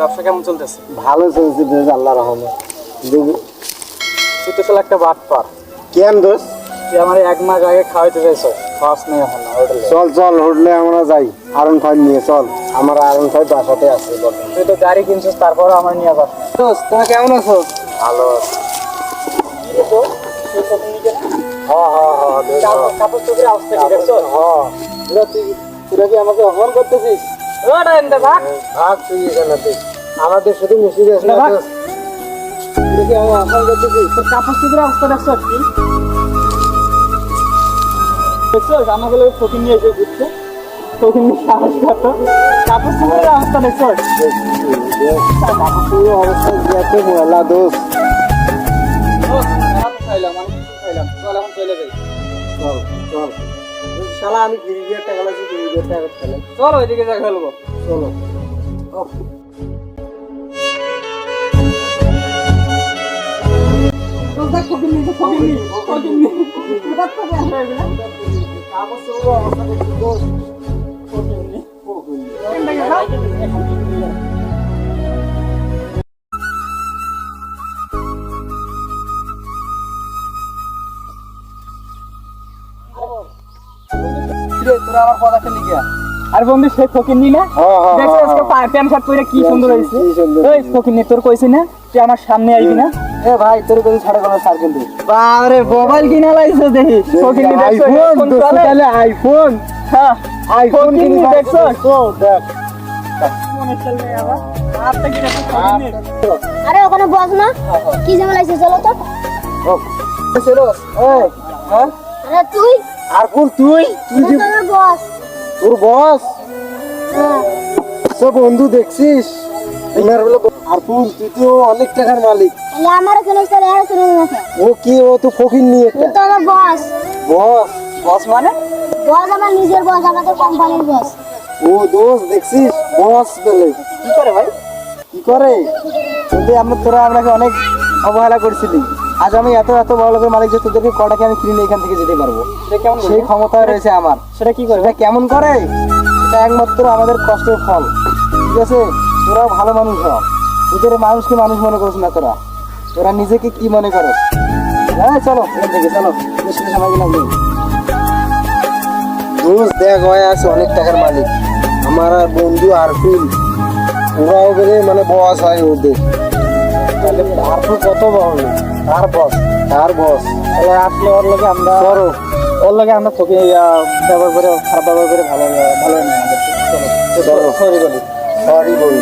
ব্যবসা কেমন চলতেছে? ভালো চলছে দোষ, আল্লাহ রহমত। তুই তো শালা একটা বাটপার। কেন দোষ? তুই আমার 1 মাস আগে খাওয়াইতে চাইছ, খাওয়াস নাই এখন হোটেলে। চল চল হোটেলে আমরা যাই, আরন ফাইভ নিয়ে চল। আমার আরন ফাইভ বাসাতে আছে বর্তমানে। তুই তো গাড়ি কিনছিস, তারপরও আমার নিয়ে যাস। দোস্ত তুমি কেমন আছো? ভালো আছে। কাপড় চোপড়ের অবস্থা কি দেখছো? তোরা কি আমাকে অপমান করতেছিস? ওটা এনতে ভাগ। ভাগ তুই এখানে তুই। আমাদের শুধু মিশে যাস না ভাগ। দোষ। তোরা কি আমাকে অপমান করতেছিস? তোর কাপড় চোপড়ের অবস্থা দেখছো কি? দেখছো আমাকে লোক ফকিং নিয়ে এসে ঘুরছে, ফকিং নিয়ে সাহস করতো। কাপড় চোপড়ের অবস্থা দেখছো? পুরো অবস্থা দিয়াতে ময়লা দোষ। খাইলাম, আমি কিছু খাইলাম। চল এখন চলে যাই। চল চল। শালা আমি 30,000 টাকা লাগছে, 30,000 টাকা খেলে। চল ওইদিকে যা খেলবো। চলো। আর বন্ধু সে ফকিন্নি না? দেখছো আজকে প্যান্ট শার্ট পরে কি সুন্দর হয়েছে। ওই ফকিন্নি তোর কইছি না তুই আমার সামনে আইবি না? এ ভাই তোর কোন ছাড়া কোন সার্কেল দে। বারে মোবাইল কিনা লাইছে দেখি ফকিন্নি দেখছো আইফোন তো তাহলে আইফোন। হ্যাঁ আইফোন কিনে দেখছো তো দেখ। মনে চলবে আবার আপনি কি দেখছো ফকিন্নি? আরে ওখানে বস না কি ঝামেলা আছে, চলো তো। সেরোস এই হ্যাঁ আরে তুই আর কোন তুই? তুই তুই যে তো আমার বস। তোর বস। হ্যাঁ সব বন্ধু দেখছিস? এনার হলো আর তুই তো অনেক টাকার মালিক। তাহলে আমার শুনে চলে আর শুনে না। ও কি, ও তো ফকির নিয়ে তুই তো আমার বস। বস। বস মানে বস আমার নিজের বস, আমাদের কোম্পানির বস। ও দোষ দেখছিস, বস বলে কি করে ভাই? কি করে? যদি তোরা আপনাকে অনেক অবহেলা করছিলি, আজ আমি এত এত বড় লোকের মালিক যে তোদেরকে কটাকে আমি কিনে এখান থেকে যেতে পারবো। সে কেমন করে? সেই ক্ষমতা রয়েছে আমার। সেটা কি করে? এটা কেমন করে? এটা একমাত্র আমাদের কষ্টের ফল। ঠিক আছে, তোরাও ভালো মানুষ হ। তোদের মানুষকে মানুষ মনে করিস না, তোরা তোরা নিজেকে কি মনে করস? হ্যাঁ চলো এখান থেকে, চলো বেশি সময় গেলাম নেই। দোষ দেখ হয়ে আছে অনেক টাকার মালিক, আমার আর বন্ধু আরফিন, ওরাও গেলে মানে বস হয় ওদের। তাহলে আরফিন কত বড় লোক? তার বস, তার বস। তাহলে আসলে ওর লগে আমরা ধরো ওর লগে আমরা তোকে ব্যবহার করে খারাপ ব্যবহার করে ভালো ভালো নেই আমাদের। চলো চলো। সরি বলি। সরি বলি।